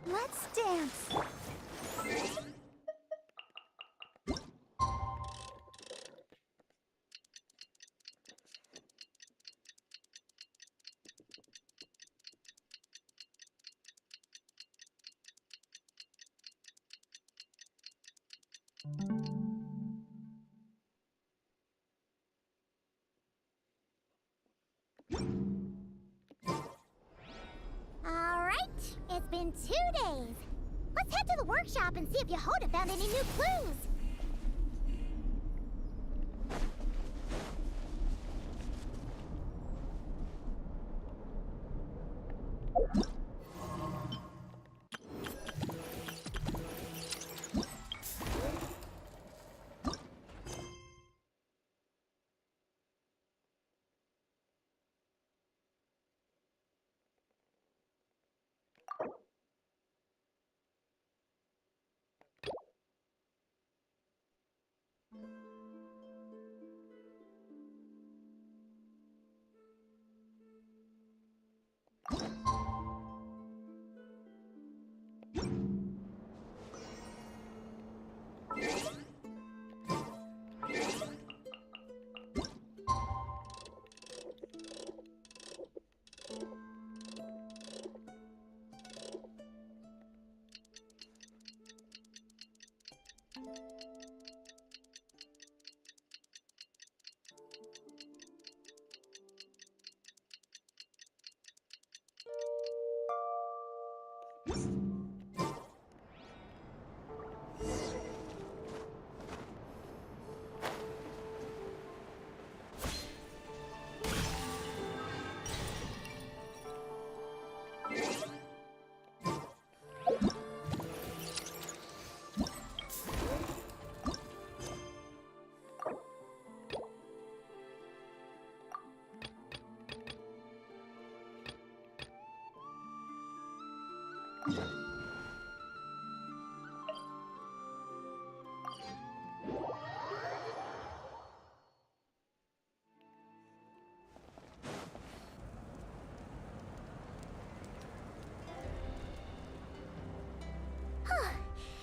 Let's dance. It's been 2 days. Let's head to the workshop and see if Yehoda found any new clues.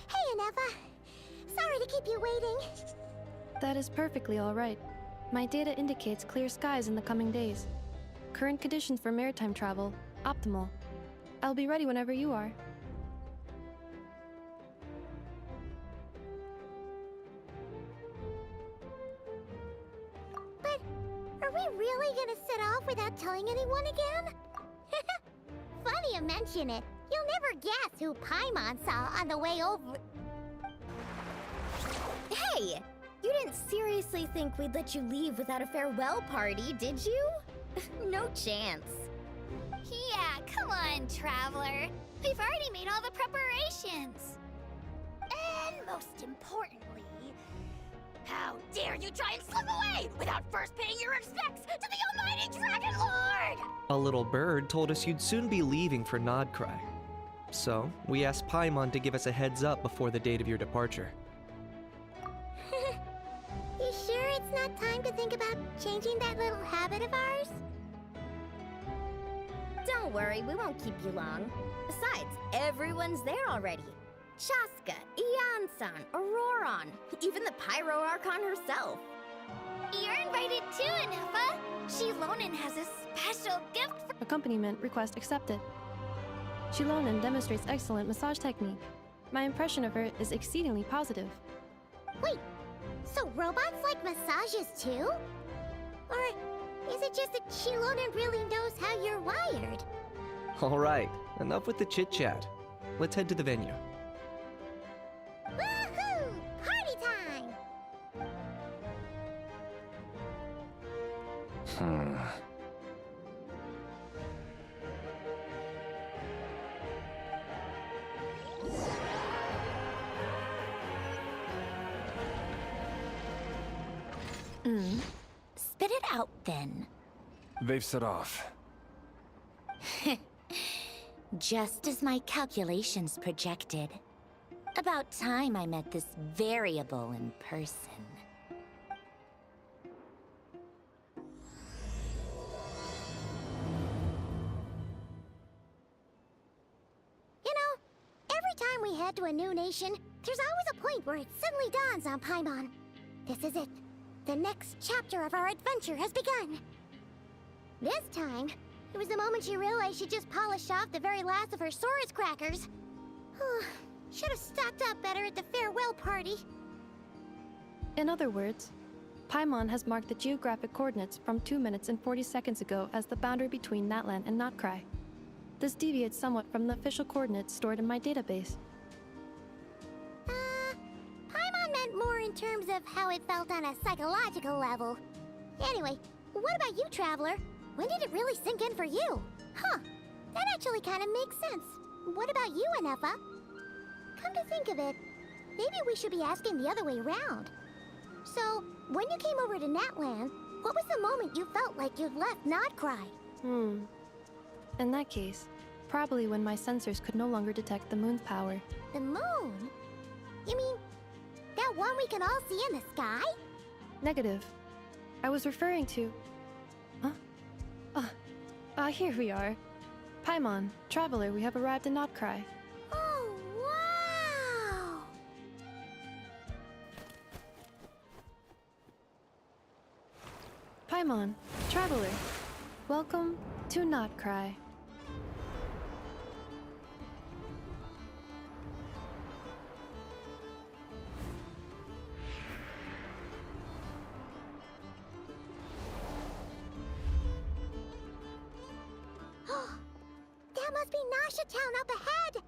Hey, Aneva. Sorry to keep you waiting. That is perfectly all right. My data indicates clear skies in the coming days. Current conditions for maritime travel, optimal. I'll be ready whenever you are. But are we really gonna set off without telling anyone again? Funny you mention it. You'll never guess who Paimon saw on the way over. Hey! You didn't seriously think we'd let you leave without a farewell party, did you? No chance. Yeah, come on, Traveler. We've already made all the preparations. And most importantly, how dare you try and slip away without first paying your respects to the almighty Dragon Lord! A little bird told us you'd soon be leaving for Nord-Krat. So, we asked Paimon to give us a heads up before the date of your departure. You sure it's not time to think about changing that little habit of ours? Don't worry, we won't keep you long. Besides, everyone's there already. Chaska, Ian-san, Auroron, even the Pyro Archon herself. You're invited too, Anefa. Shilonen has a special gift for— Accompaniment request accepted. Shilonen demonstrates excellent massage technique. My impression of her is exceedingly positive. Wait, so robots like massages too? Or is it just that Shilonen really knows how you're wired? Alright, enough with the chit-chat. Let's head to the venue. Woohoo! Party time! Spit it out, then. They've set off. Just as my calculations projected. About time I met this variable in person. time we head to a new nation, there's always a point where it suddenly dawns on Paimon. This is it. The next chapter of our adventure has begun. This time, it was the moment she realized she just polished off the very last of her Saurus crackers. Should have stocked up better at the farewell party. In other words, Paimon has marked the geographic coordinates from 2 minutes and 40 seconds ago as the boundary between Natlan and Notcry. This deviates somewhat from the official coordinates stored in my database. Paimon meant more in terms of how it felt on a psychological level. Anyway, what about you, Traveler? When did it really sink in for you? Huh, that actually kind of makes sense. What about you, Anefa? Come to think of it, maybe we should be asking the other way around. So, when you came over to Natlan, what was the moment you felt like you'd left Notcry? In that case, probably when my sensors could no longer detect the moon's power. The moon? You mean, that one we can all see in the sky? Negative. I was referring to... Here we are. Paimon, Traveler, we have arrived in Notcry. Oh, wow! Paimon, Traveler, welcome to Notcry. That must be Nasha Town up ahead!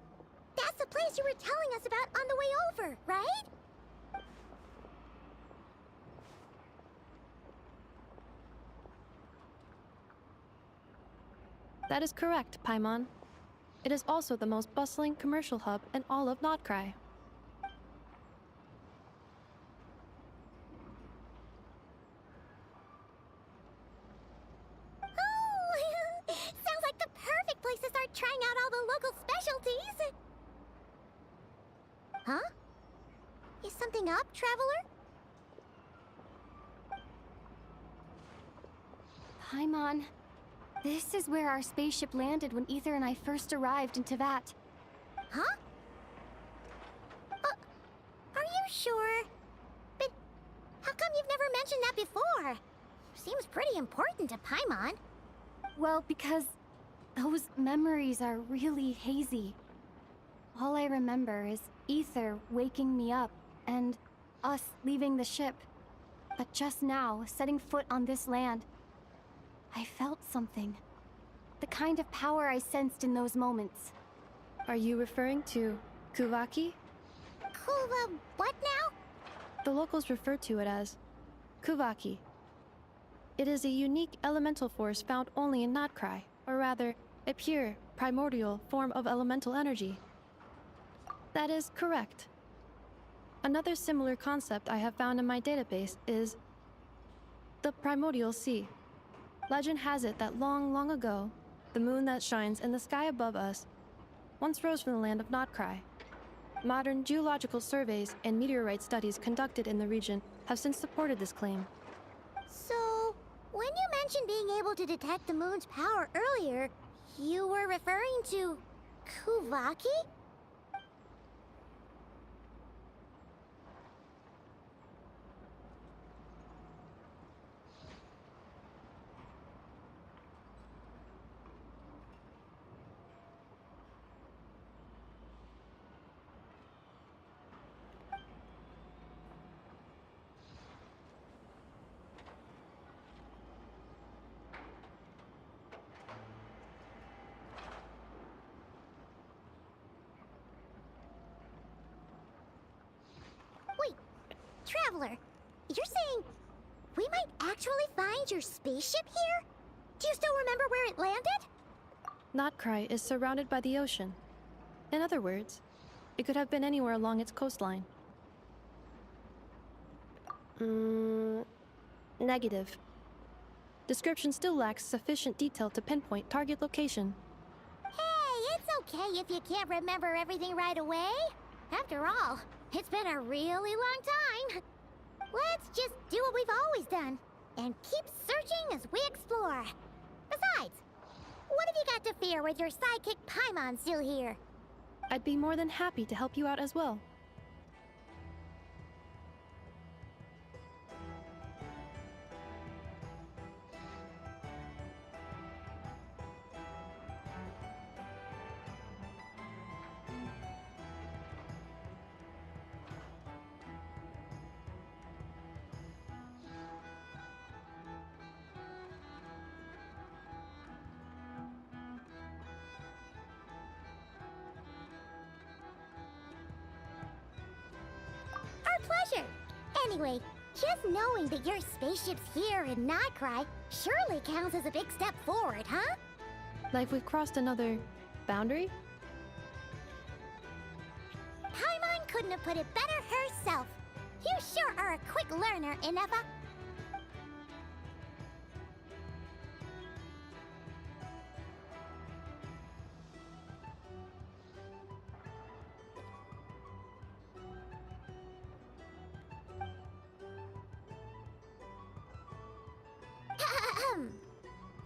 That's the place you were telling us about on the way over, right? That is correct, Paimon. It is also the most bustling commercial hub in all of Notcry. Oh! Sounds like the perfect place to start trying out all the local specialties! Huh? Is something up, Traveler? Paimon, this is where our spaceship landed when Ether and I first arrived in Tevat. Huh? Are you sure? But how come you've never mentioned that before? Seems pretty important to Paimon. Well, because those memories are really hazy. All I remember is Ether waking me up and us leaving the ship. But just now, setting foot on this land, I felt something. The kind of power I sensed in those moments. Are you referring to Kuvaki? Kuva, what now? The locals refer to it as Kuvaki. It is a unique elemental force found only in Notcry, or rather, a pure, primordial form of elemental energy. That is correct. Another similar concept I have found in my database is the primordial sea. Legend has it that long, long ago, the moon that shines in the sky above us once rose from the land of Notcry. Modern geological surveys and meteorite studies conducted in the region have since supported this claim. So, when you mentioned being able to detect the moon's power earlier, you were referring to Kuvaki? Wait, Traveler, you're saying we might actually find your spaceship here? Do you still remember where it landed? Notcry is surrounded by the ocean. In other words, it could have been anywhere along its coastline. Negative. Description still lacks sufficient detail to pinpoint target location. Hey, it's okay if you can't remember everything right away. After all, it's been a really long time. Let's just do what we've always done, and keep searching as we explore. Besides, what have you got to fear with your sidekick Paimon still here? I'd be more than happy to help you out as well. Our pleasure. Anyway, just knowing that your spaceship's here in Nord-Krat surely counts as a big step forward, huh? Like we've crossed another boundary? Paimon couldn't have put it better herself. You sure are a quick learner, Ineva.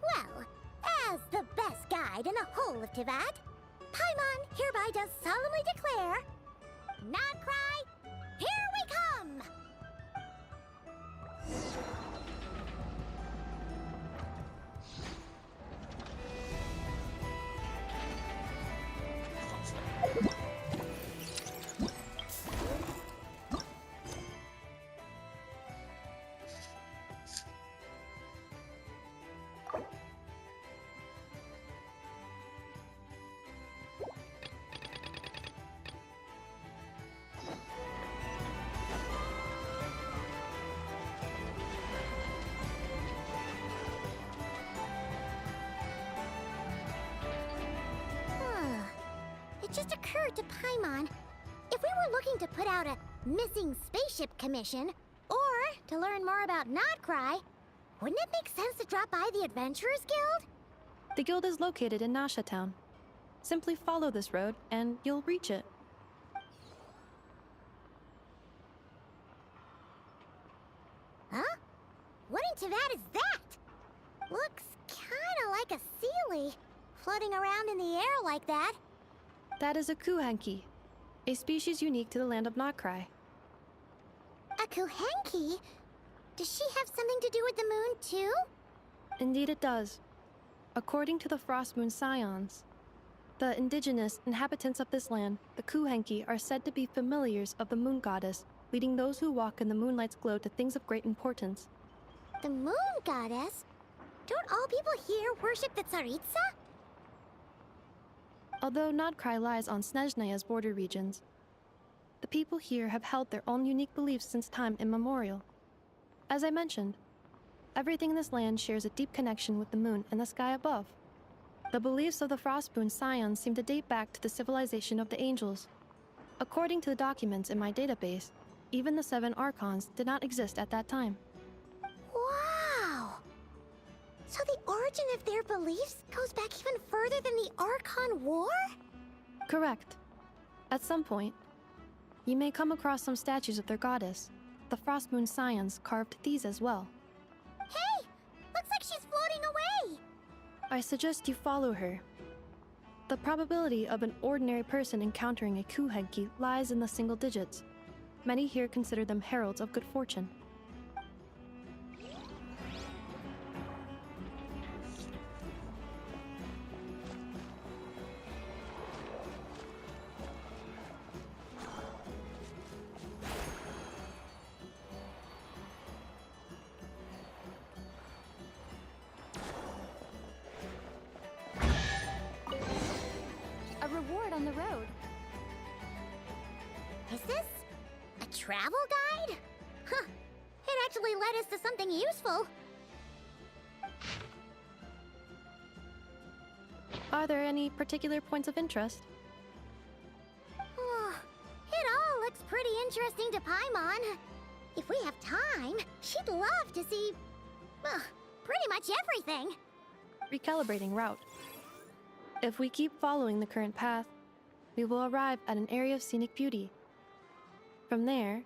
Well, as the best guide in the whole of Tivat, Paimon hereby does solemnly declare, Nord-Krat, here we come! It just occurred to Paimon, if we were looking to put out a missing spaceship commission, or to learn more about Nord-Krat, wouldn't it make sense to drop by the Adventurers Guild? The guild is located in Nasha Town. Simply follow this road and you'll reach it. Huh? What in Tivat is that? Looks kinda like a Sealy, floating around in the air like that. That is a Kuhanki, a species unique to the land of Nord-Krat. A Kuhenki? Does she have something to do with the moon, too? Indeed it does. According to the Frost Moon Scions, the indigenous inhabitants of this land, the Kuhenki, are said to be familiars of the moon goddess, leading those who walk in the moonlight's glow to things of great importance. The moon goddess? Don't all people here worship the Tsaritsa? Although Nord-Krat lies on Snezhnaya's border regions, the people here have held their own unique beliefs since time immemorial. As I mentioned, everything in this land shares a deep connection with the moon and the sky above. The beliefs of the Frostmoon Scions seem to date back to the civilization of the angels. According to the documents in my database, even the 7 Archons did not exist at that time. Wow! So the origin of their beliefs goes back even further than the Archon War? Correct. At some point, you may come across some statues of their goddess. The Frostmoon Scions carved these as well. Hey! Looks like she's floating away! I suggest you follow her. The probability of an ordinary person encountering a Kuhenki lies in the single digits. Many here consider them heralds of good fortune. A reward on the road. Is this a travel guide? Huh. It actually led us to something useful. Are there any particular points of interest? It all looks pretty interesting to Paimon. If we have time, she'd love to see, pretty much everything. Recalibrating route. If we keep following the current path, we will arrive at an area of scenic beauty. From there,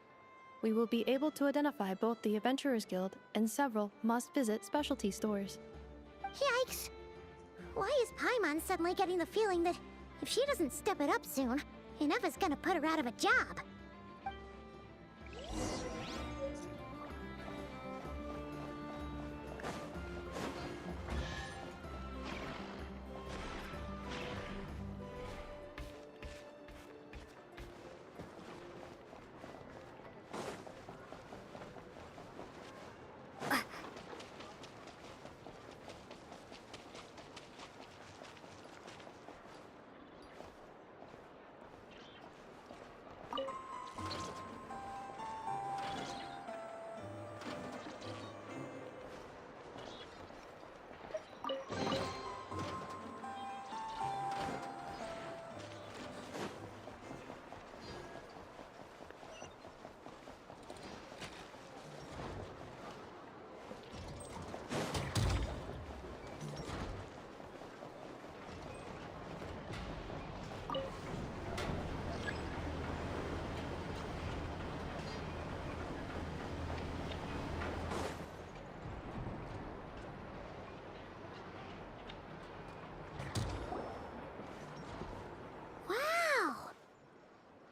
we will be able to identify both the Adventurers Guild and several must-visit specialty stores. Yikes! Why is Paimon suddenly getting the feeling that If she doesn't step it up soon, Ineva's gonna put her out of a job.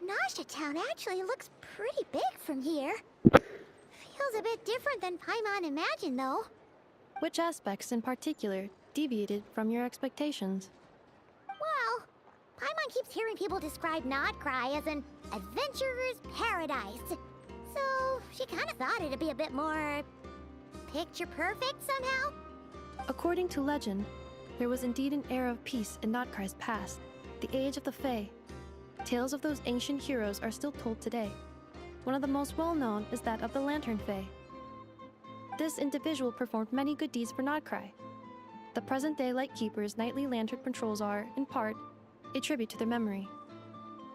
Nasha Town actually looks pretty big from here. Feels a bit different than Paimon imagined, though. Which aspects in particular deviated from your expectations? Well, Paimon keeps hearing people describe Nord-Krat as an adventurer's paradise. So she kind of thought it'd be a bit more picture perfect somehow. According to legend, there was indeed an era of peace in Nord-Krat's past, the Age of the Fae. Tales of those ancient heroes are still told today. One of the most well-known is that of the Lantern Fae. This individual performed many good deeds for Nord-Krat. The present-day Lightkeeper's nightly lantern patrols are, in part, a tribute to their memory.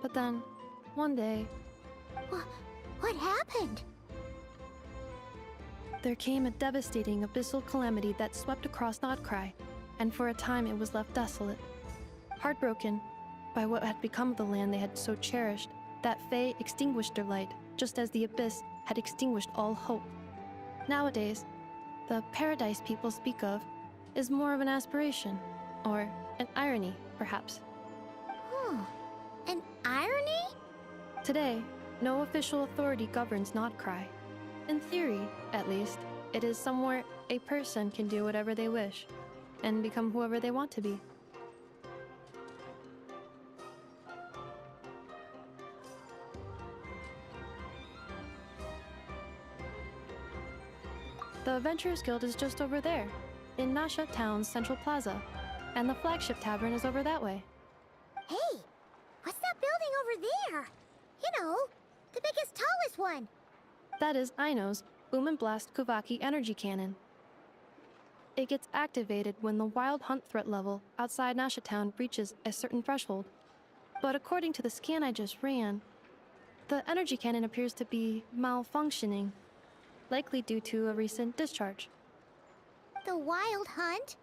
But then, one day, What happened? there came a devastating abyssal calamity that swept across Nord-Krat, and for a time it was left desolate. Heartbroken by what had become of the land they had so cherished, that Fae extinguished their light, just as the abyss had extinguished all hope. Nowadays, the paradise people speak of is more of an aspiration, or an irony, perhaps. An irony? Today, no official authority governs Nord-Krat. In theory, at least, it is somewhere a person can do whatever they wish, and become whoever they want to be. The Adventurers Guild is just over there, in Nasha Town's Central Plaza, and the flagship tavern is over that way. Hey, what's that building over there? You know, the biggest, tallest one. That is Aino's Boom and Blast Kuvaki energy cannon. It gets activated when the wild hunt threat level outside Nasha Town reaches a certain threshold. But according to the scan I just ran, the energy cannon appears to be malfunctioning, likely due to a recent discharge. The Wild Hunt?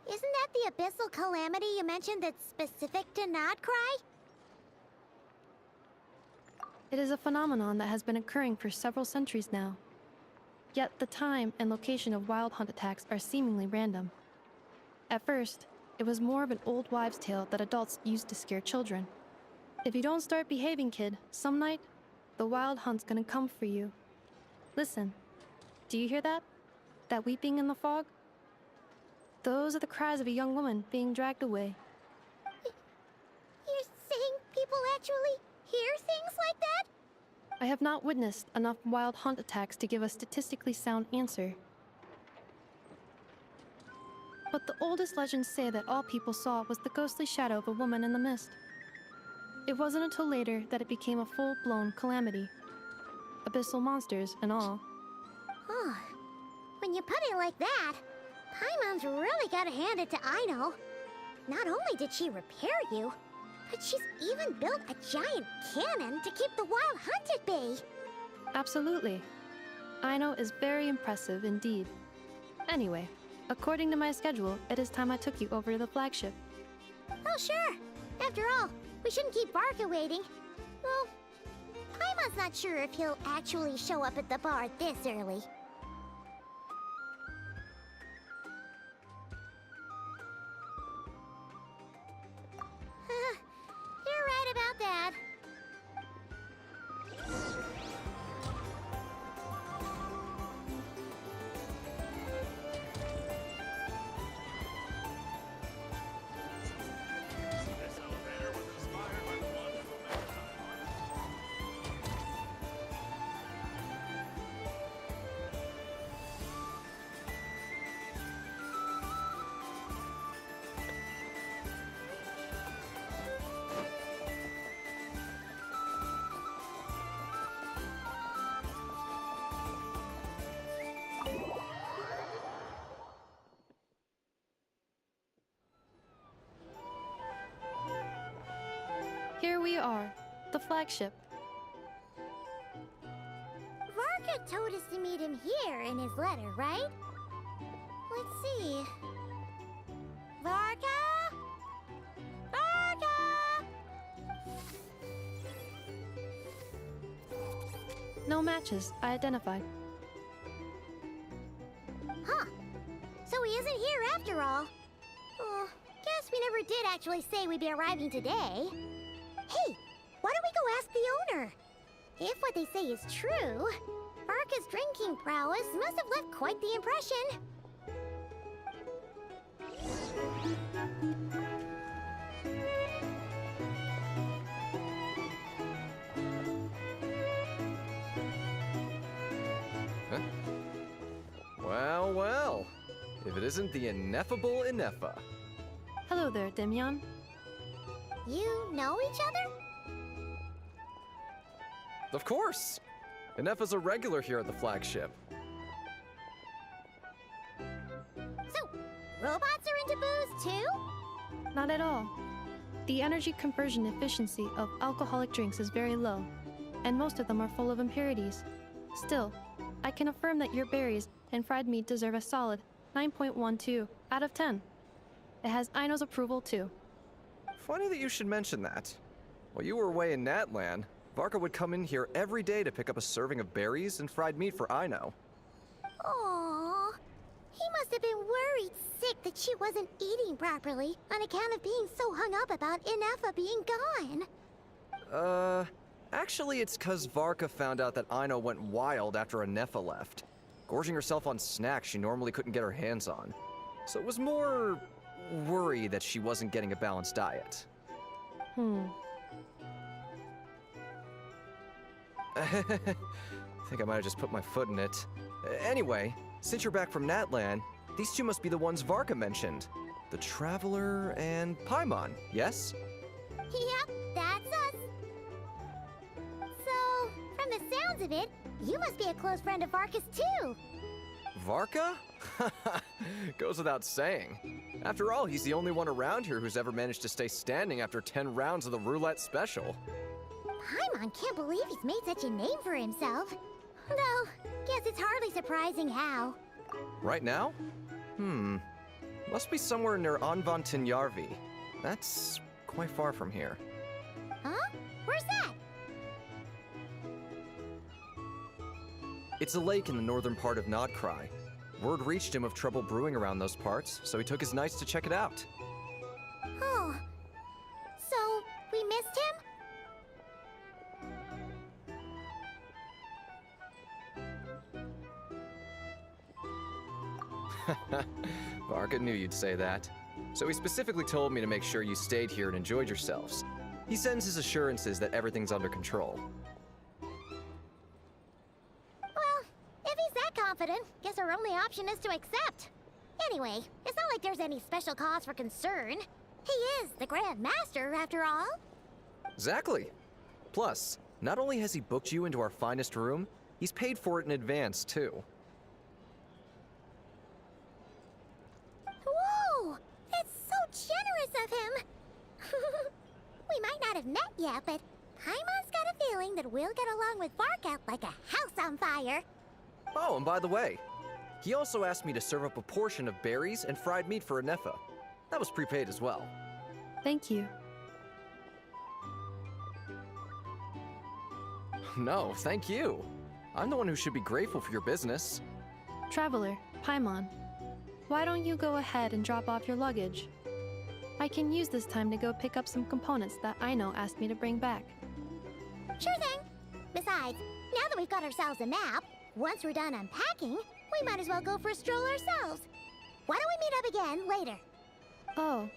Isn't that the abyssal calamity you mentioned that's specific to Nord-Krat? It is a phenomenon that has been occurring for several centuries now. Yet the time and location of wild hunt attacks are seemingly random. At first, it was more of an old wives' tale that adults used to scare children. If you don't start behaving, kid, some night, the wild hunt's gonna come for you. Listen, do you hear that? That weeping in the fog? Those are the cries of a young woman being dragged away. You're saying people actually hear things like that? I have not witnessed enough wild hunt attacks to give a statistically sound answer. But the oldest legends say that all people saw was the ghostly shadow of a woman in the mist. It wasn't until later that it became a full-blown calamity. Abyssal monsters and all. Oh, when you put it like that, Paimon's really gotta hand it to Aino. Not only did she repair you, but she's even built a giant cannon to keep the wild hunt at bay. Absolutely. Aino is very impressive indeed. Anyway, according to my schedule, it is time I took you over to the flagship. Oh, sure. After all, we shouldn't keep Barca waiting. Well, Paimon's not sure if he'll actually show up at the bar this early. Here we are, the flagship. Varka told us to meet him here in his letter, right? Let's see. Varka? Varka! No matches, I identified. Huh. So he isn't here after all. Oh, guess we never did actually say we'd be arriving today. Hey, why don't we go ask the owner? If what they say is true, Varka's drinking prowess must have left quite the impression. Huh? Well, well. If it isn't the ineffable Ineffa. Hello there, Demyon. You know each other? Of course! Ineffa's a regular here at the flagship. So, robots are into booze too? Not at all. The energy conversion efficiency of alcoholic drinks is very low, and most of them are full of impurities. Still, I can affirm that your berries and fried meat deserve a solid 9.12 out of 10. It has Aino's approval too. Funny that you should mention that. While you were away in Natlan, Varka would come in here every day to pick up a serving of berries and fried meat for Aino. Aww. He must have been worried sick that she wasn't eating properly on account of being so hung up about Ineffa being gone. Actually it's 'cause Varka found out that Aino went wild after Ineffa left, gorging herself on snacks she normally couldn't get her hands on. So it was more worry that she wasn't getting a balanced diet. I think I might have just put my foot in it. Anyway, since you're back from Natlan, these two must be the ones Varka mentioned. The Traveler and Paimon, yes? Yep, that's us. So, from the sounds of it, you must be a close friend of Varka's too. Varka? Goes without saying. After all, he's the only one around here who's ever managed to stay standing after 10 rounds of the roulette special. Paimon can't believe he's made such a name for himself. Though, guess it's hardly surprising how. Right now? Must be somewhere near Anvantinyarvi. That's quite far from here. Huh? Where's that? It's a lake in the northern part of Nord-Krat. Word reached him of trouble brewing around those parts, so he took his knights to check it out. Oh. So, we missed him? Varka knew you'd say that. So he specifically told me to make sure you stayed here and enjoyed yourselves. He sends his assurances that everything's under control. Well, if he's that confident, guess our only option is to accept. Anyway, it's not like there's any special cause for concern. He is the Grand Master, after all. Exactly. Plus, not only has he booked you into our finest room, he's paid for it in advance, too. Whoa! That's so generous of him! We might not have met yet, but Paimon's got a feeling that we'll get along with Varka like a house on fire. Oh, and by the way, he also asked me to serve up a portion of berries and fried meat for Ineffa. That was prepaid as well. Thank you. No, thank you. I'm the one who should be grateful for your business. Traveler, Paimon, why don't you go ahead and drop off your luggage? I can use this time to go pick up some components that Aino asked me to bring back. Sure thing. Besides, now that we've got ourselves a map, once we're done unpacking, we might as well go for a stroll ourselves. Why don't we meet up again later? Oh.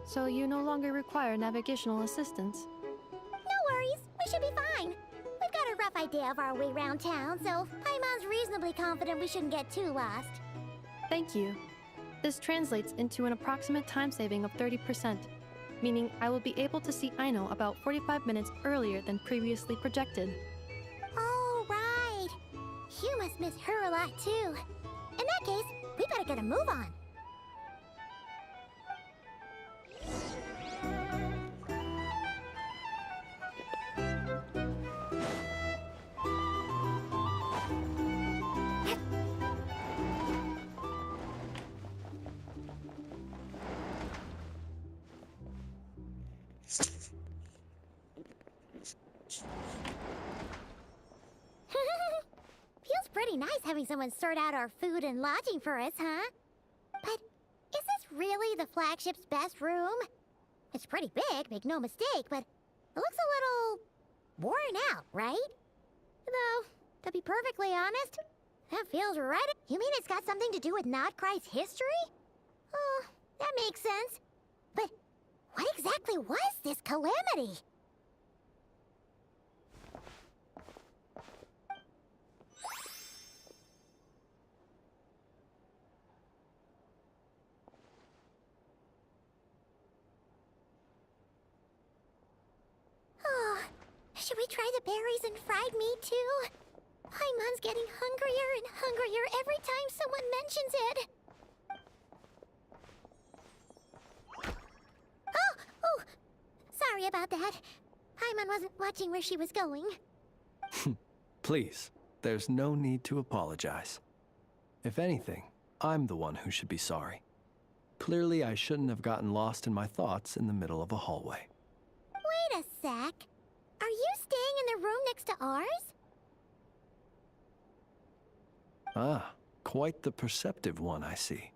So you no longer require navigational assistance? No worries, we should be fine. We've got a rough idea of our way around town, so Paimon's reasonably confident we shouldn't get too lost. Thank you. This translates into an approximate time saving of 30%, meaning I will be able to see Aino about 45 minutes earlier than previously projected. Oh, right. You must miss her a lot, too. In that case, we better get a move on. Feels pretty nice having someone sort out our food and lodging for us, huh? But is this really the flagship's best room? It's pretty big, make no mistake, but it looks a little worn out, right? Though, to be perfectly honest, that feels right. You mean it's got something to do with Nord-Krat's history? Oh, that makes sense. But what exactly was this calamity? Oh, should we try the berries and fried meat too? Paimon's getting hungrier and hungrier every time someone mentions it. Oh, sorry about that. Paimon wasn't watching where she was going. Please, there's no need to apologize. If anything, I'm the one who should be sorry. Clearly, I shouldn't have gotten lost in my thoughts in the middle of a hallway. Wait a sec. Are you staying in the room next to ours? Ah, quite the perceptive one, I see.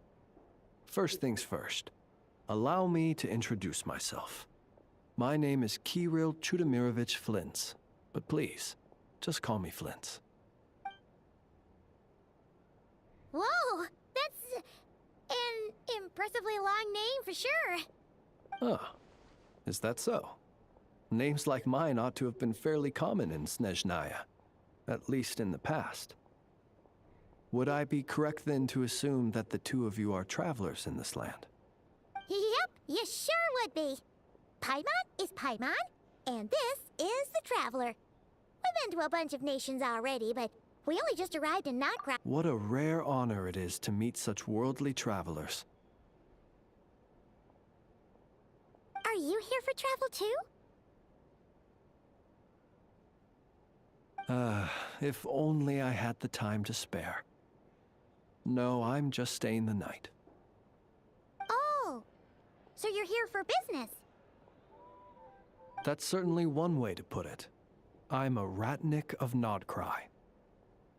First things first, allow me to introduce myself. My name is Kirill Chudamirovich Flintz, but please, just call me Flintz. Whoa, that's an impressively long name for sure. Ah, is that so? Names like mine ought to have been fairly common in Snezhnaya, at least in the past. Would I be correct then to assume that the two of you are travelers in this land? Yep, you sure would be. Paimon is Paimon, and this is the Traveler. We've been to a bunch of nations already, but we only just arrived in Nord-Krat. What a rare honor it is to meet such worldly travelers. Are you here for travel too? If only I had the time to spare. No, I'm just staying the night. Oh, so you're here for business? That's certainly one way to put it. I'm a Ratnik of Nord-Krat,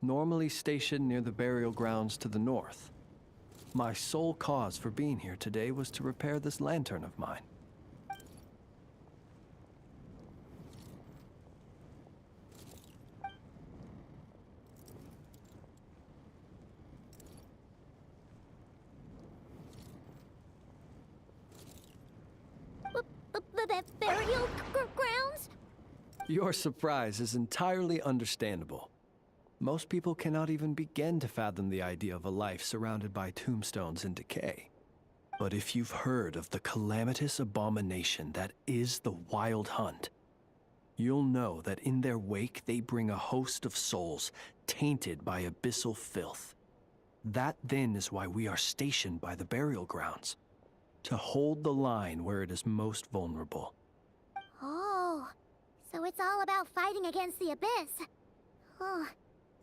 normally stationed near the burial grounds to the north. My sole cause for being here today was to repair this lantern of mine. Burial grounds? Your surprise is entirely understandable. Most people cannot even begin to fathom the idea of a life surrounded by tombstones and decay. But if you've heard of the calamitous abomination that is the Wild Hunt, you'll know that in their wake they bring a host of souls tainted by abyssal filth. That then is why we are stationed by the burial grounds, to hold the line where it is most vulnerable. Oh, so it's all about fighting against the abyss. Oh,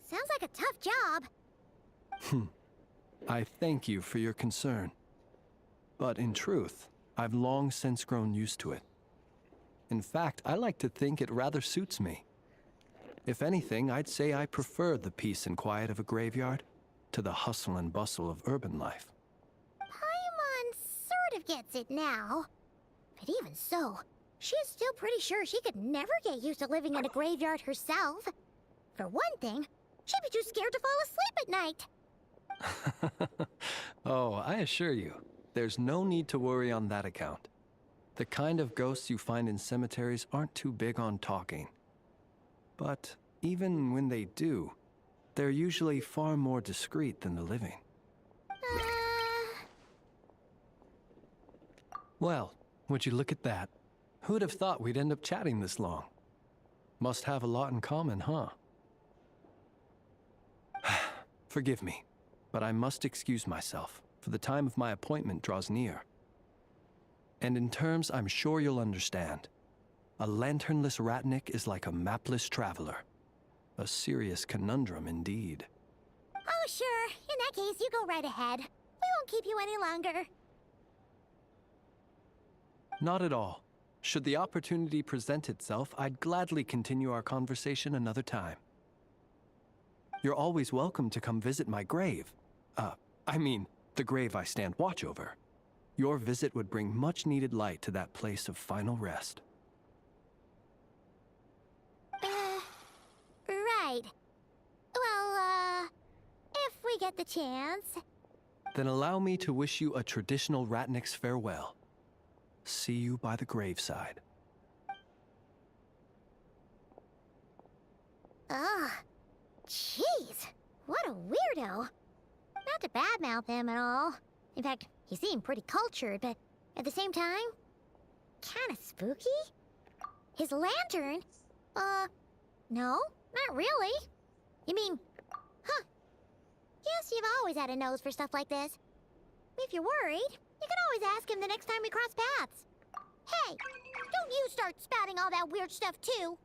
sounds like a tough job. I thank you for your concern. But in truth, I've long since grown used to it. In fact, I like to think it rather suits me. If anything, I'd say I prefer the peace and quiet of a graveyard to the hustle and bustle of urban life. Paimon sort of gets it now. But even so, she's still pretty sure she could never get used to living in a graveyard herself. For one thing, she'd be too scared to fall asleep at night. Oh, I assure you, there's no need to worry on that account. The kind of ghosts you find in cemeteries aren't too big on talking. But even when they do, they're usually far more discreet than the living. Well, would you look at that? Who'd have thought we'd end up chatting this long? Must have a lot in common, huh? Forgive me, but I must excuse myself, for the time of my appointment draws near. And in terms I'm sure you'll understand, a lanternless Ratnik is like a mapless traveler. A serious conundrum indeed. Oh, sure. In that case, you go right ahead. We won't keep you any longer. Not at all. Should the opportunity present itself, I'd gladly continue our conversation another time. You're always welcome to come visit my grave. I mean, the grave I stand watch over. Your visit would bring much-needed light to that place of final rest. Right. Well, if we get the chance. Then allow me to wish you a traditional Ratnik's farewell. See you by the graveside. Ugh. Jeez. What a weirdo. Not to badmouth him at all. In fact, he seemed pretty cultured, but at the same time, kinda spooky? His lantern? No, not really. You mean, huh. Guess you've always had a nose for stuff like this. If you're worried, you can always ask him the next time we cross paths. Hey, don't you start spouting all that weird stuff too.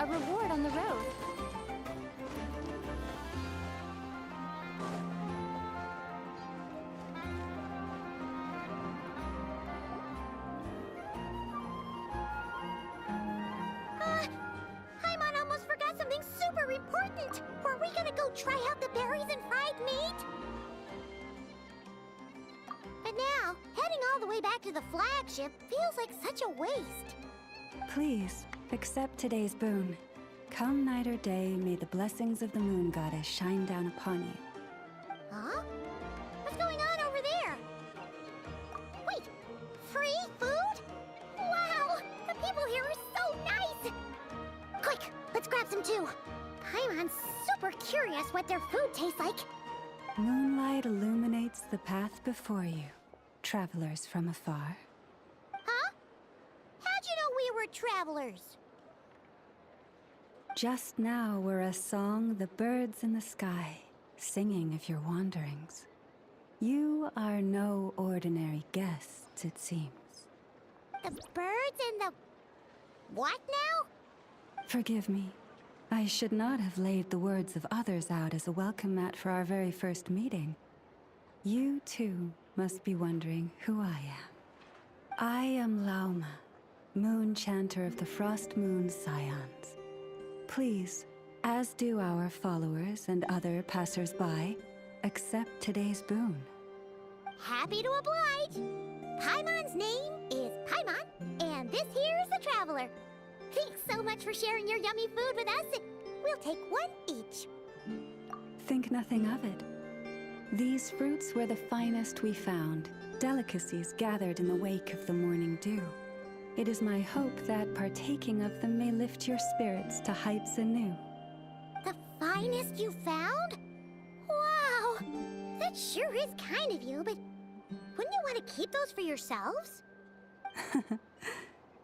A reward on the road. Paimon almost forgot something super important. Were we gonna go try out the berries and fried meat? But now, heading all the way back to the flagship feels like such a waste. Please, accept today's boon. Come night or day, may the blessings of the moon goddess shine down upon you. Huh? What's going on over there? Wait, free food? Wow, the people here are so nice! Quick, let's grab some too. Paimon's super curious what their food tastes like. Moonlight illuminates the path before you, travelers from afar. Huh? How'd you know we were travelers? Just now were a song the birds in the sky, singing of your wanderings. You are no ordinary guests, it seems. The birds and the... what now? Forgive me. I should not have laid the words of others out as a welcome mat for our very first meeting. You, too, must be wondering who I am. I am Lauma, moon chanter of the Frost Moon Scions. Please, as do our followers and other passers-by, accept today's boon. Happy to oblige. Paimon's name is Paimon, and this here is the Traveler. Thanks so much for sharing your yummy food with us. We'll take one each. Think nothing of it. These fruits were the finest we found, delicacies gathered in the wake of the morning dew. It is my hope that partaking of them may lift your spirits to heights anew. The finest you found? Wow! That sure is kind of you, but wouldn't you want to keep those for yourselves?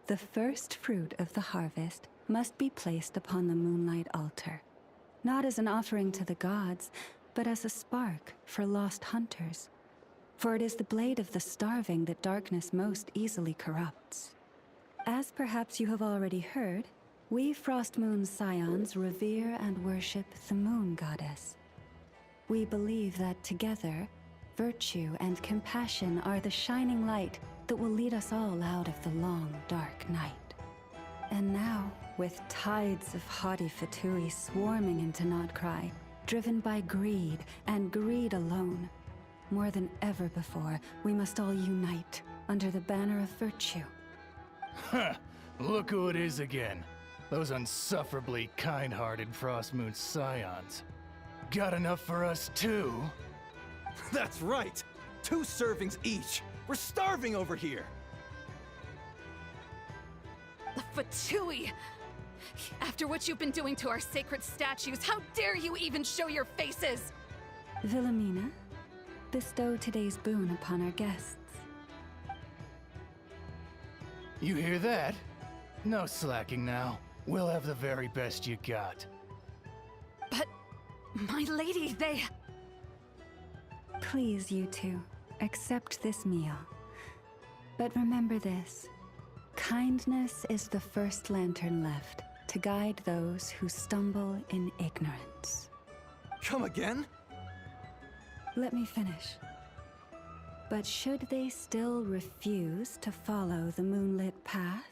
The first fruit of the harvest must be placed upon the moonlight altar, not as an offering to the gods, but as a spark for lost hunters. For it is the blade of the starving that darkness most easily corrupts. As perhaps you have already heard, we Frost Moon Scions revere and worship the moon goddess. We believe that together, virtue and compassion are the shining light that will lead us all out of the long, dark night. And now, with tides of haughty Fatui swarming into Nord-Krat, driven by greed, and greed alone. More than ever before, we must all unite under the banner of virtue. Huh! Look who it is again. Those unsufferably kind-hearted Frostmoon scions. Got enough for us too? That's right! 2 servings each! We're starving over here! The Fatui! After what you've been doing to our sacred statues, how dare you even show your faces? Wilhelmina, bestow today's boon upon our guests. You hear that? No slacking now. We'll have the very best you got. But, my lady, they... Please, you two, accept this meal. But remember this. Kindness is the first lantern left to guide those who stumble in ignorance. Come again? Let me finish. But should they still refuse to follow the moonlit path,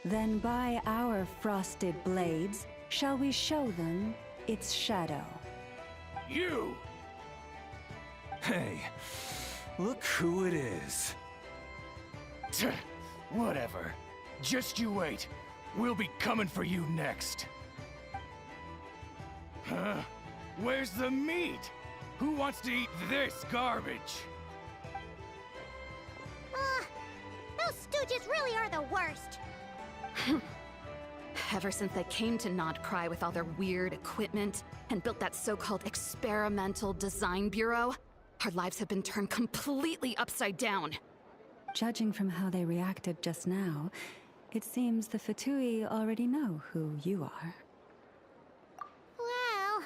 then by our frosted blades shall we show them its shadow. You! Hey, look who it is. Tch, whatever. Just you wait. We'll be coming for you next. Huh? Where's the meat? Who wants to eat this garbage? Those stooges really are the worst. Ever since they came to Nord-Krat with all their weird equipment and built that so-called experimental design bureau, our lives have been turned completely upside down. Judging from how they reacted just now, it seems the Fatui already know who you are. Well,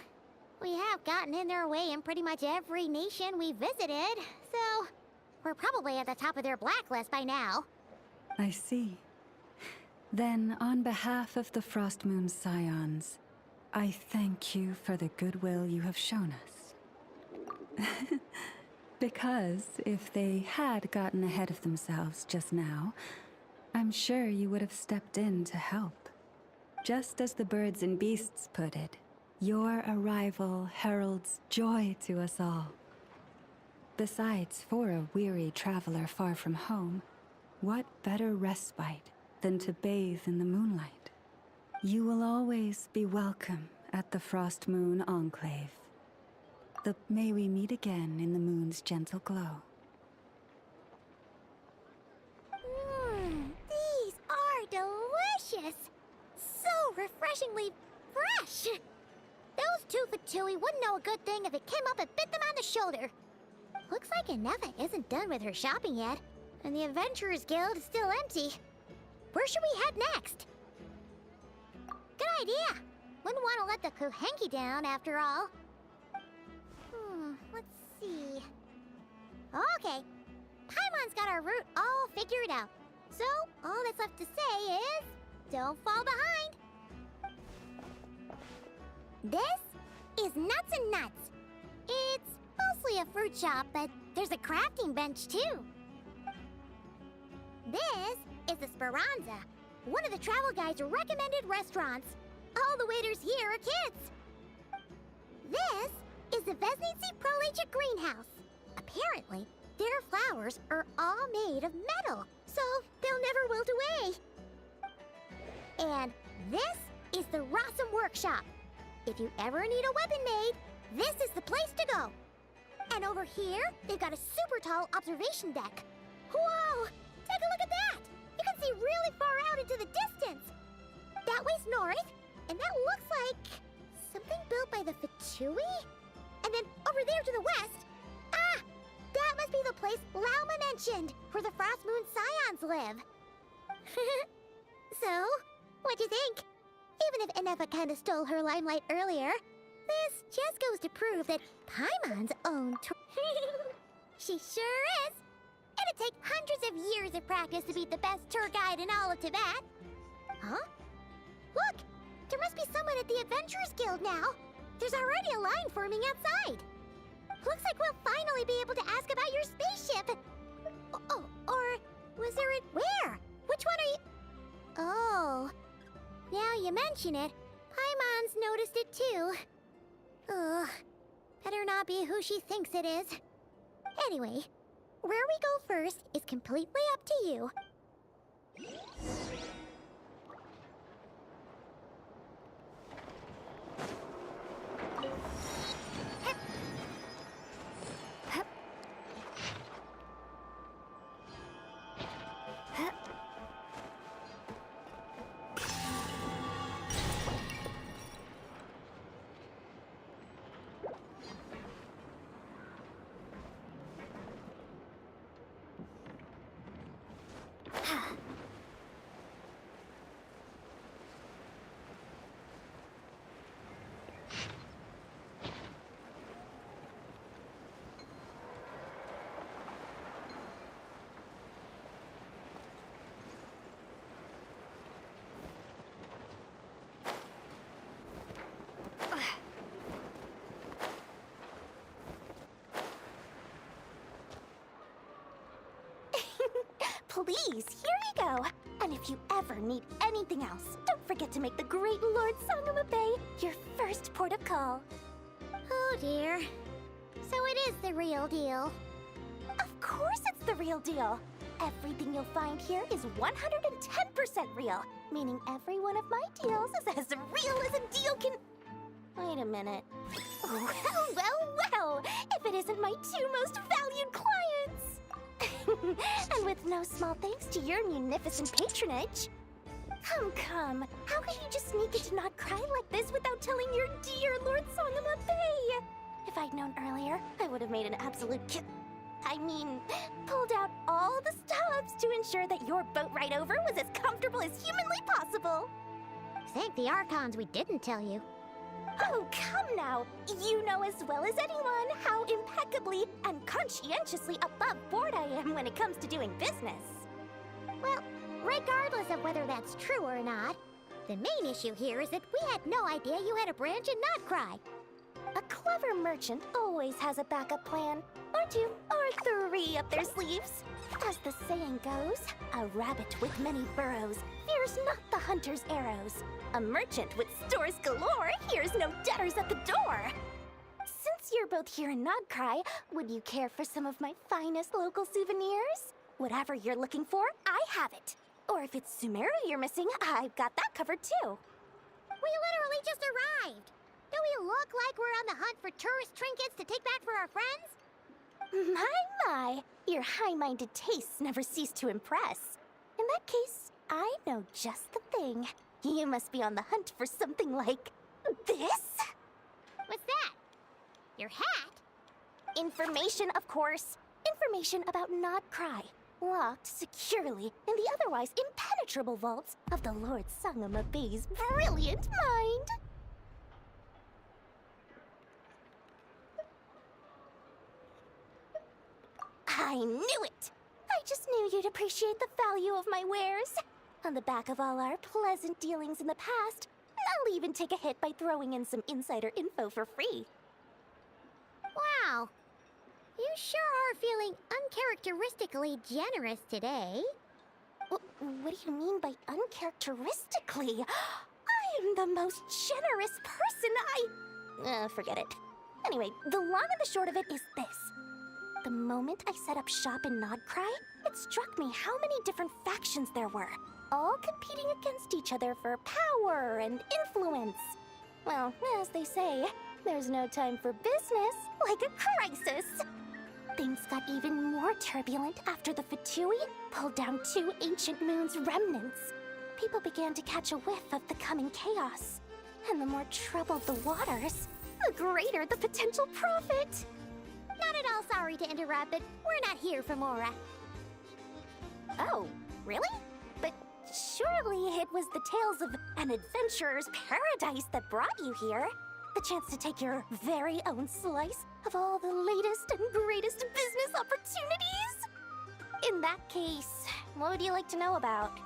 we have gotten in their way in pretty much every nation we visited, so we're probably at the top of their blacklist by now. I see. Then, on behalf of the Frostmoon Scions, I thank you for the goodwill you have shown us. Because if they had gotten ahead of themselves just now, I'm sure you would have stepped in to help. Just as the birds and beasts put it, your arrival heralds joy to us all. Besides, for a weary traveler far from home, what better respite than to bathe in the moonlight? You will always be welcome at the Frostmoon Enclave. May we meet again in the moon's gentle glow. These are delicious! So refreshingly fresh! Those 2 Fatui wouldn't know a good thing if it came up and bit them on the shoulder. Looks like Anefa isn't done with her shopping yet, and the Adventurers Guild is still empty. Where should we head next? Good idea! Wouldn't want to let the Kuhenki down, after all. Let's see... Okay, Paimon's got our route all figured out. So, all that's left to say is... don't fall behind! This is Nuts and Nuts. It's mostly a fruit shop, but there's a crafting bench, too. This is the Speranza, one of the travel guide's recommended restaurants. All the waiters here are kids. This is the Vesnici Prolecha greenhouse. Apparently, their flowers are all made of metal, so they'll never wilt away. And this is the Rossum Workshop. If you ever need a weapon made, this is the place to go. And over here, they've got a super tall observation deck. Whoa! Take a look at that! You can see really far out into the distance. That way's north, and that looks like something built by the Fatui? And then over there to the west, that must be the place Lauma mentioned, where the Frostmoon Scions live. So, what'd you think? Even if Anefa kinda stole her limelight earlier, this just goes to prove that Paimon's own She sure is! It'd take hundreds of years of practice to beat the best tour guide in all of Tibet. Huh? Look! There must be someone at the Adventurers Guild now. There's already a line forming outside. Looks like we'll finally be able to ask about your spaceship. Oh, or was there a... Where? Which one are you... Oh. Now you mention it, Paimon's noticed it too. Ugh. be who she thinks it is. Anyway, where we go first is completely up to you. Please, here you go. And if you ever need anything else, don't forget to make the great Lord Sangama Bay your first port of call. Oh dear. So it is the real deal. Of course it's the real deal. Everything you'll find here is 110% real, meaning every one of my deals is as real as a deal can... Wait a minute. Well, if it isn't my two most valued clients! And with no small thanks to your munificent patronage. Come. How could you just sneak into Not-Krat like this without telling your dear Lord Sangama Bay? If I'd known earlier, I would have made an absolute pulled out all the stops to ensure that your boat ride over was as comfortable as humanly possible. Thank the Archons we didn't tell you. Oh, come now! You know as well as anyone how impeccably and conscientiously above board I am when it comes to doing business. Well, regardless of whether that's true or not, the main issue here is that we had no idea you had a branch in Not-Krat. A clever merchant always has a backup plan, or two, or three up their sleeves. As the saying goes, a rabbit with many burrows fears not the hunter's arrows. A merchant with stores galore hears no debtors at the door. Since you're both here in Not-Krat, would you care for some of my finest local souvenirs? Whatever you're looking for, I have it. Or if it's Sumeru you're missing, I've got that covered too. We literally just arrived. Do we look like we're on the hunt for tourist trinkets to take back for our friends? My, your high-minded tastes never cease to impress. In that case, I know just the thing. You must be on the hunt for something like this? What's that? Your hat? Information, of course. Information about Not-Krat, locked securely in the otherwise impenetrable vaults of the Lord Sangama Bay's brilliant mind. I knew it! I just knew you'd appreciate the value of my wares. On the back of all our pleasant dealings in the past, I'll even take a hit by throwing in some insider info for free. Wow. You sure are feeling uncharacteristically generous today. What do you mean by uncharacteristically? I am the most generous person forget it. Anyway, the long and the short of it is this. The moment I set up shop in Nord-Krat, it struck me how many different factions there were, all competing against each other for power and influence. Well, as they say, there's no time for business like a crisis. Things got even more turbulent after the Fatui pulled down 2 ancient moon's remnants. People began to catch a whiff of the coming chaos. And the more troubled the waters, the greater the potential profit. Not at all sorry to interrupt, but we're not here for Mora. Oh, really? But surely it was the tales of an adventurer's paradise that brought you here. The chance to take your very own slice of all the latest and greatest business opportunities? In that case, what would you like to know about?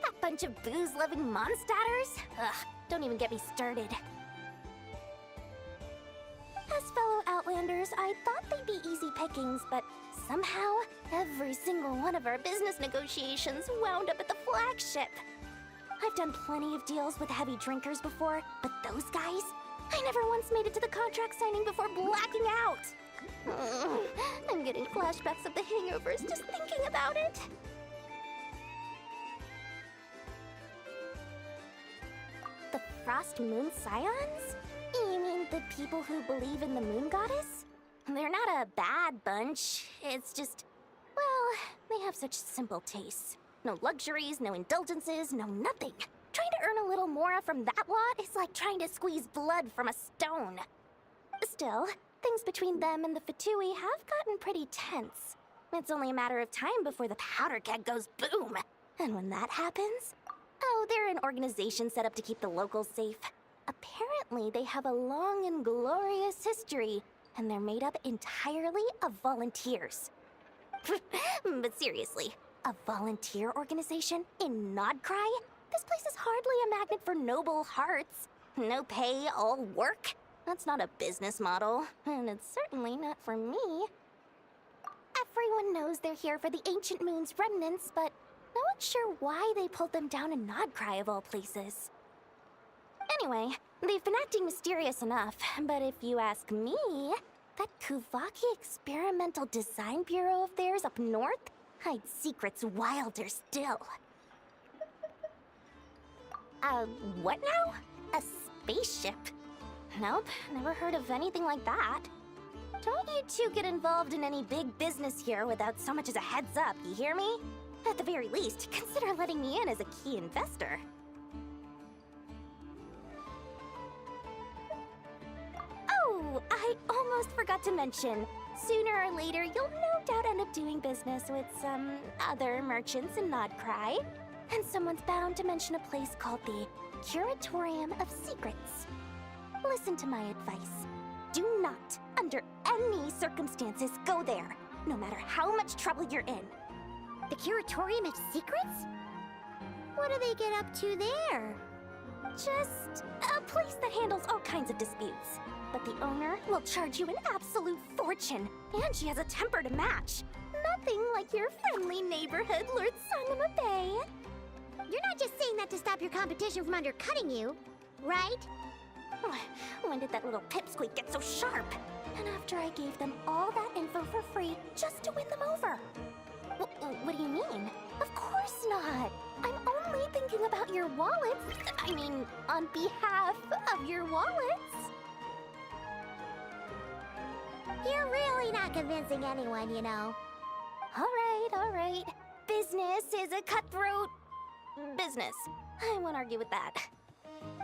That bunch of booze-loving monsters? Ugh, don't even get me started. As fellow Outlanders, I thought they'd be easy pickings, but somehow Every single one of our business negotiations wound up at the flagship. I've done plenty of deals with heavy drinkers before, but those guys? I never once made it to the contract signing before blacking out. I'm getting flashbacks of the hangovers just thinking about it. The Frost Moon Scions? You mean the people who believe in the moon goddess? They're not a bad bunch. It's just, well, they have such simple tastes. No luxuries, no indulgences, no nothing. Trying to earn a little more from that lot is like trying to squeeze blood from a stone. Still, things between them and the Fatui have gotten pretty tense. It's only a matter of time before the powder keg goes boom. And when that happens, oh, they're an organization set up to keep the locals safe. Apparently, they have a long and glorious history, and they're made up entirely of volunteers. But seriously, a volunteer organization in Nord-Krat? This place is hardly a magnet for noble hearts. No pay, all work. That's not a business model, and it's certainly not for me. Everyone knows they're here for the Ancient Moon's remnants, but no one's sure why they pulled them down in Nord-Krat of all places. Anyway, they've been acting mysterious enough, but if you ask me, that Kuvaki Experimental Design Bureau of theirs up north hides secrets wilder still. What now? A spaceship? Nope, never heard of anything like that. Don't you two get involved in any big business here without so much as a heads up, you hear me? At the very least, consider letting me in as a key investor. Oh, I almost forgot to mention. Sooner or later, you'll no doubt end up doing business with some other merchants in Nord-Krat. And someone's bound to mention a place called the Curatorium of Secrets. Listen to my advice. Do not, under any circumstances, go there, no matter how much trouble you're in. The Curatorium of Secrets? What do they get up to there? Just a place that handles all kinds of disputes. But the owner will charge you an absolute fortune, and she has a temper to match. Nothing like your friendly neighborhood Lord Sangama Bay. You're not just saying that to stop your competition from undercutting you, right? When did that little pipsqueak get so sharp? And after I gave them all that info for free just to win them over. What do you mean? Of course not. I'm only thinking about your wallets. I mean, on behalf of your wallets. You're really not convincing anyone, you know. All right. Business is a cutthroat business. I won't argue with that.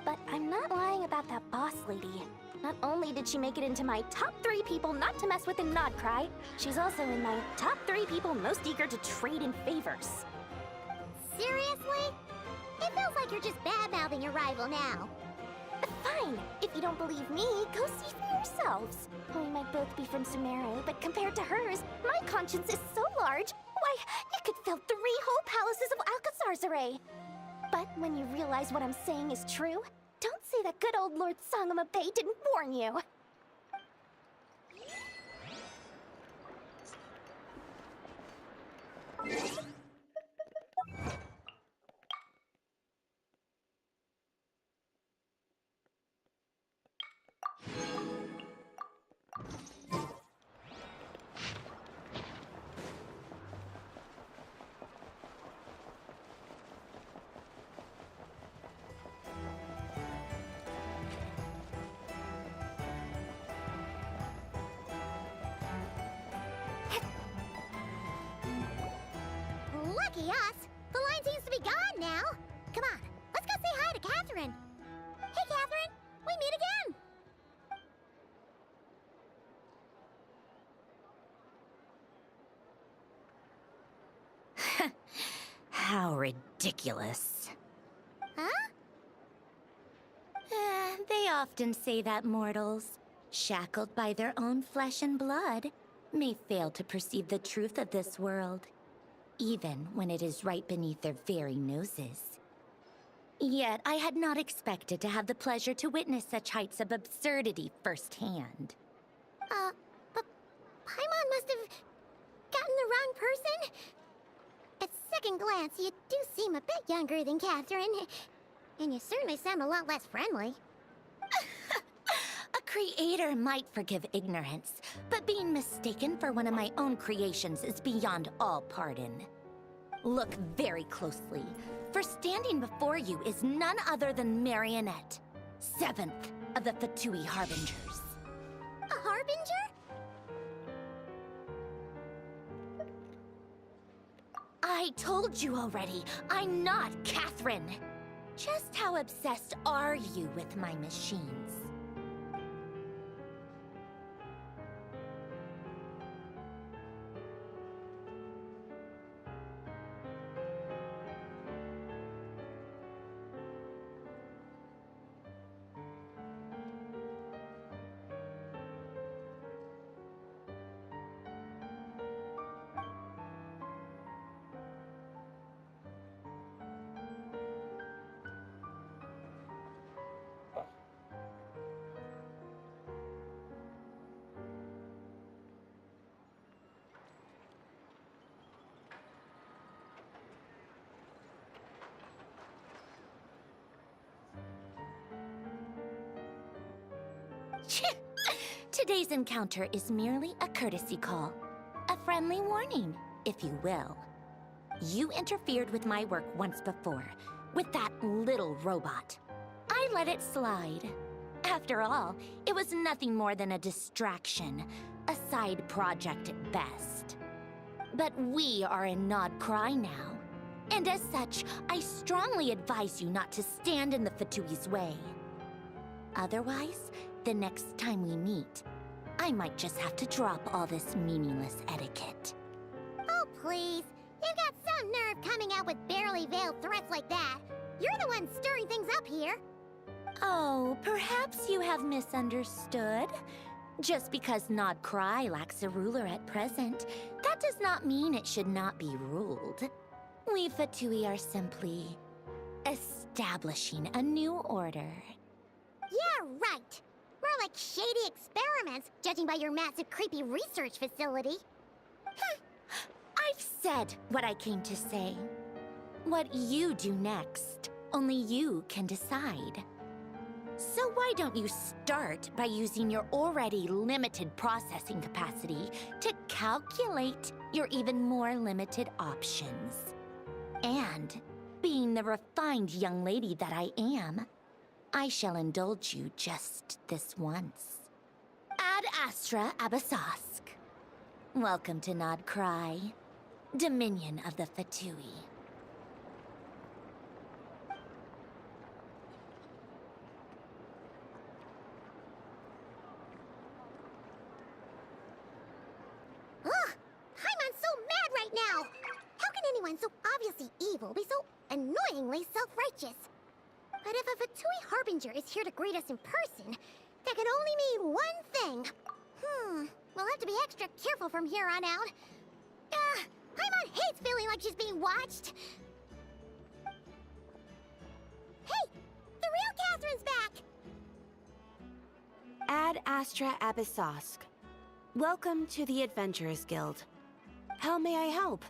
But I'm not lying about that boss lady. Not only did she make it into my top 3 people not to mess with in Nord-Krat, she's also in my top 3 people most eager to trade in favors. Seriously? It feels like you're just bad-mouthing your rival now. Fine. If you don't believe me, go see for yourselves. We might both be from Sumeru, but compared to hers, my conscience is so large, why, you could fill 3 whole palaces of Alcazar's array. But when you realize what I'm saying is true, don't say that good old Lord Sangama Bay didn't warn you. Lucky us! The line seems to be gone now. Come on, let's go say hi to Catherine. Hey, Catherine! We meet again! How ridiculous. Huh? They often say that mortals, shackled by their own flesh and blood, may fail to perceive the truth of this world, even when it is right beneath their very noses. Yet I had not expected to have the pleasure to witness such heights of absurdity firsthand. But Paimon must have gotten the wrong person? At second glance, you do seem a bit younger than Catherine. And you certainly sound a lot less friendly. A creator might forgive ignorance, but being mistaken for one of my own creations is beyond all pardon. Look very closely, for standing before you is none other than Marionette, 7th of the Fatui Harbingers. A harbinger? I told you already, I'm not Catherine. Just how obsessed are you with my machines? Today's encounter is merely a courtesy call. A friendly warning, if you will. You interfered with my work once before, with that little robot. I let it slide. After all, it was nothing more than a distraction, a side project at best. But we are in Nord-Krat now, and as such, I strongly advise you not to stand in the Fatui's way. Otherwise, the next time we meet, I might just have to drop all this meaningless etiquette. Oh, please. You've got some nerve coming out with barely veiled threats like that. You're the one stirring things up here. Oh, perhaps you have misunderstood. Just because Nord-Krat lacks a ruler at present, that does not mean it should not be ruled. We Fatui are simply establishing a new order. Yeah, right. More like shady experiments, judging by your massive, creepy research facility. I've said what I came to say. What you do next, only you can decide. So why don't you start by using your already limited processing capacity to calculate your even more limited options? And, being the refined young lady that I am, I shall indulge you just this once. Ad Astra Abyssosque. Welcome to Nord-Krat, Dominion of the Fatui. Ugh! Paimon's so mad right now! How can anyone so obviously evil be so annoyingly self-righteous? But if a Fatui Harbinger is here to greet us in person, that can only mean one thing. We'll have to be extra careful from here on out. Paimon hates feeling like she's being watched. Hey! The real Catherine's back! Ad Astra Abyssosque. Welcome to the Adventurers Guild. How may I help?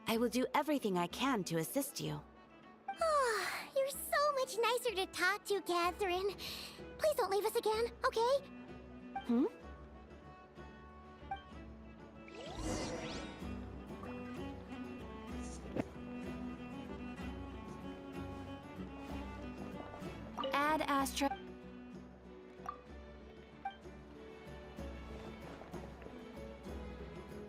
I will do everything I can to assist you. You're so much nicer to talk to, Catherine. Please don't leave us again, okay? Ad Astra